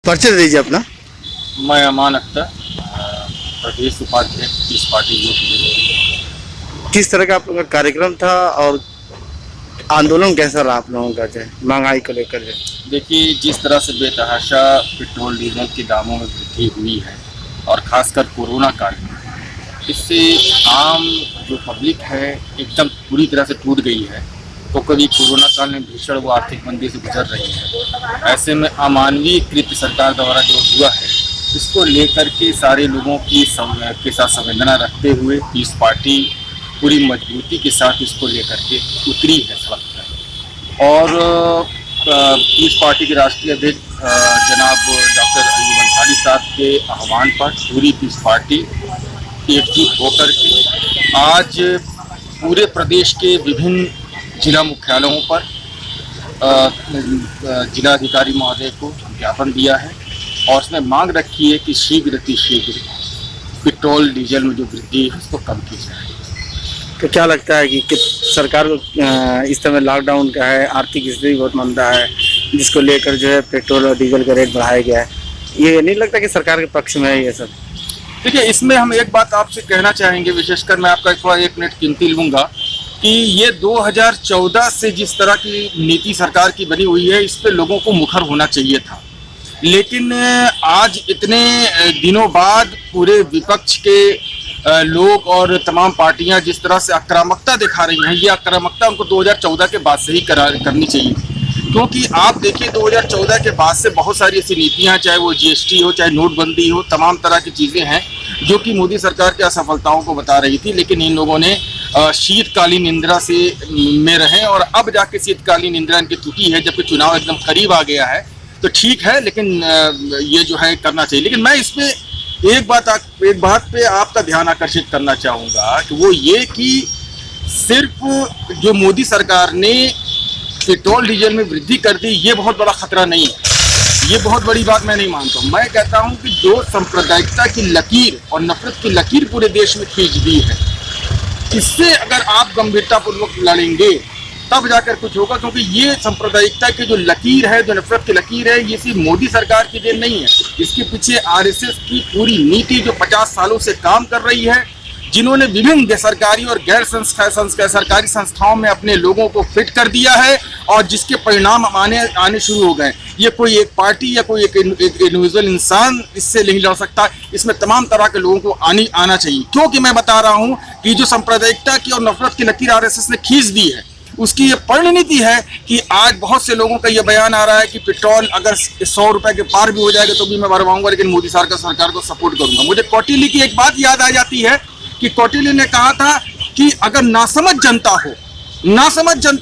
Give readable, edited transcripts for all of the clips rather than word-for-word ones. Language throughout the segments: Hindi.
परिचय दीजिए अपना। मैं अमान अख्तर, प्रदेश उपाध्यक्ष पीस पार्टी यूथ। किस तरह का आप लोगों का कार्यक्रम था और आंदोलन कैसा रहा आप लोगों का जो है महंगाई को लेकर जो? देखिए, जिस तरह से बेतहाशा पेट्रोल डीजल के दामों में वृद्धि हुई है और ख़ासकर कोरोना काल में, इससे आम जो पब्लिक है एकदम पूरी तरह से टूट गई है। तो कभी कोरोना काल में भीषण वो आर्थिक मंदी से गुजर रही है। ऐसे में अमानवीय कृत्य सरकार द्वारा जो हुआ है, इसको लेकर के सारे लोगों की के साथ संवेदना रखते हुए पीस पार्टी पूरी मजबूती के साथ इसको लेकर के उतरी है सड़क पर। और पीस पार्टी के राष्ट्रीय अध्यक्ष जनाब डॉक्टर अयूब अंसारी साहब के आह्वान पर पूरी पीस पार्टी एकजुट होकर के आज पूरे प्रदेश के विभिन्न जिला मुख्यालयों पर जिलाधिकारी महोदय को ज्ञापन दिया है और उसमें मांग रखी है कि शीघ्र अतिशीघ्र पेट्रोल डीजल में जो वृद्धि है उसको कम की जाए। तो क्या लगता है कि सरकार को इस समय लॉकडाउन का है, आर्थिक स्थिति बहुत मंदा है, जिसको लेकर जो है पेट्रोल और डीजल का रेट बढ़ाया गया है, ये नहीं लगता कि सरकार के पक्ष में है ये सब? देखिए, इसमें हम एक बात आपसे कहना चाहेंगे, विशेषकर मैं आपका थोड़ा 1 मिनट कीमती लूँगा कि ये 2014 से जिस तरह की नीति सरकार की बनी हुई है, इस पर लोगों को मुखर होना चाहिए था। लेकिन आज इतने दिनों बाद पूरे विपक्ष के लोग और तमाम पार्टियां जिस तरह से आक्रामकता दिखा रही हैं, ये आक्रामकता उनको 2014 के बाद से ही करनी चाहिए। क्योंकि आप देखिए, 2014 के बाद से बहुत सारी ऐसी नीतियां, चाहे वो जीएसटी हो, चाहे नोटबंदी हो, तमाम तरह की चीज़ें हैं जो कि मोदी सरकार की असफलताओं को बता रही थी। लेकिन इन लोगों ने शीतकालीन निंद्रा में रहे और अब जाके शीतकालीन निंद्रा इनकी टूटी है, जबकि चुनाव एकदम करीब आ गया है। तो ठीक है, लेकिन ये जो है करना चाहिए। लेकिन मैं इस पर एक बात पे आपका ध्यान आकर्षित करना चाहूँगा कि वो ये कि सिर्फ जो मोदी सरकार ने पेट्रोल डीजल में वृद्धि कर दी, ये बहुत बड़ा खतरा नहीं है। ये बहुत बड़ी बात मैं नहीं मानता हूँ। मैं कहता हूँ कि जो सांप्रदायिकता की लकीर और नफरत की लकीर पूरे देश में खींच दी है, इससे अगर आप गंभीरतापूर्वक लड़ेंगे तब जाकर कुछ होगा। क्योंकि ये सांप्रदायिकता की जो लकीर है, जो नफरत की लकीर है, ये सिर्फ मोदी सरकार की देन नहीं है। इसके पीछे आरएसएस की पूरी नीति जो 50 सालों से काम कर रही है, जिन्होंने विभिन्न सरकारी और गैर सरकारी संस्थाओं में अपने लोगों को फिट कर दिया है और जिसके परिणाम आने शुरू हो गए। ये कोई एक पार्टी या कोई एक इंडिविजुअल इंसान इससे नहीं लड़ सकता। इसमें तमाम तरह के लोगों को आना चाहिए। क्योंकि मैं बता रहा हूँ कि जो सांप्रदायिकता की और नफरत की लकीर आरएसएस ने खींच दी है, उसकी ये परिणति है कि आज बहुत से लोगों का ये बयान आ रहा है कि पेट्रोल अगर 100 रुपए के पार भी हो जाएगा तो भी मैं भरवाऊंगा, लेकिन मोदी सरकार को सपोर्ट करूंगा। मुझे कौटिल्य की एक बात याद आ जाती है कि कौटिल्य ने कहा था कि अगर नासमझ जनता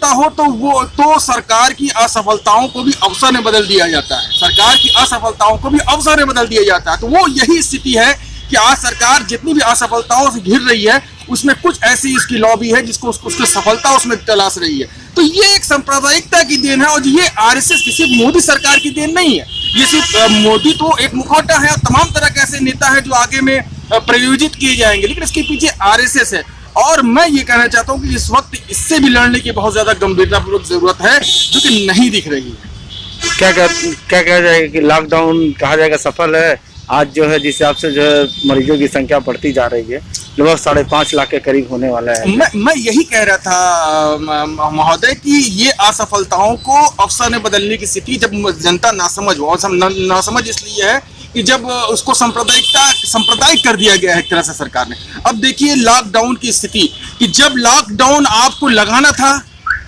हो तो सरकार की असफलताओं को भी अवसर में बदल दिया जाता है। सरकार की असफलताओं को भी अवसर में बदल दिया जाता है। तो वो यही स्थिति है कि आज सरकार जितनी भी असफलताओं से घिर रही है, उसमें कुछ ऐसी इसकी लॉबी है जिसको उसकी सफलता उसमें तलाश रही है। तो ये एक सांप्रदायिकता की देन है और ये आरएसएस की सिर्फ मोदी सरकार की देन नहीं है। ये सिर्फ मोदी तो एक मुखौटा है और तमाम तरह के ऐसे नेता है जो आगे में प्रयोजित किए जाएंगे, लेकिन इसके पीछे आरएसएस है। और मैं ये कहना चाहता हूँ कि इस वक्त इससे भी लड़ने की बहुत ज्यादा गंभीरतापूर्वक जरूरत है, जो कि नहीं दिख रही है। क्या कहा जाएगा कि लॉकडाउन कहा जाएगा सफल है? आज जो है जिस हिसाब से जो है मरीजों की संख्या बढ़ती जा रही है, लगभग 5.5 लाख के करीब होने वाला है। मैं यही कह रहा था महोदय कि ये असफलताओं को अवसर में बदलने की स्थिति जब जनता नासमझ हो, नासमझ इसलिए है कि जब उसको सांप्रदायिक कर दिया गया है एक तरह से सरकार ने। अब देखिए लॉकडाउन की स्थिति कि जब लॉकडाउन आपको लगाना था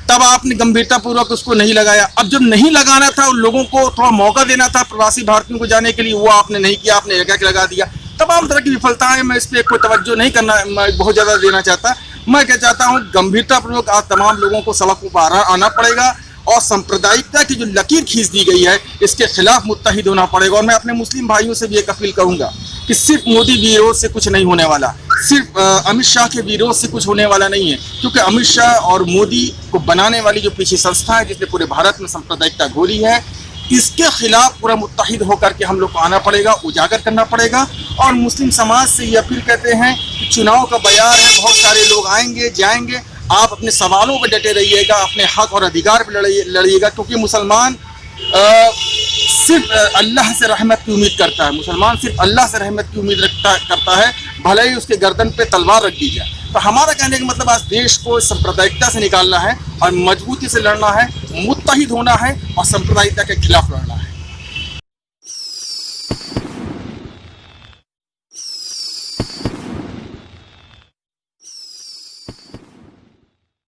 तब आपने गंभीरतापूर्वक उसको नहीं लगाया। अब जब नहीं लगाना था, उन लोगों को थोड़ा मौका देना था प्रवासी भारतीयों को जाने के लिए, वो आपने नहीं किया, आपने एकाएक लगा दिया। तमाम तरह की विफलताएं, मैं इस पर कोई तवज्जो नहीं करना, मैं बहुत ज़्यादा देना चाहता। मैं क्या चाहता हूँ, गंभीरतापूर्वक आज तमाम लोगों को सड़कों पर आना पड़ेगा और सांप्रदायिकता की जो लकीर खींच दी गई है, इसके खिलाफ मुत्तहिद होना पड़ेगा। और मैं अपने मुस्लिम भाइयों से भी एक अपील करूँगा कि सिर्फ मोदी विरोध से कुछ नहीं होने वाला, सिर्फ अमित शाह के विरोध से कुछ होने वाला नहीं है। क्योंकि अमित शाह और मोदी को बनाने वाली जो पीछे संस्था है जिसने पूरे भारत में सांप्रदायिकता घोली है, इसके खिलाफ पूरा मुत्तहिद होकर के हम लोग को आना पड़ेगा, उजागर करना पड़ेगा। और मुस्लिम समाज से ये अपील करते हैं कि चुनाव का बयार है, बहुत सारे लोग आएंगे जाएंगे, आप अपने सवालों पर डटे रहिएगा, अपने हक और अधिकार पर लड़िएगा। क्योंकि मुसलमान सिर्फ अल्लाह से रहमत की उम्मीद करता है, मुसलमान सिर्फ अल्लाह से रहमत की उम्मीद करता है, भले ही उसके गर्दन पे तलवार रख दी जाए। तो हमारा कहने का मतलब आज देश को सांप्रदायिकता से निकालना है और मजबूती से लड़ना है, मुत्तहिद होना है और सांप्रदायिकता के खिलाफ लड़ना है।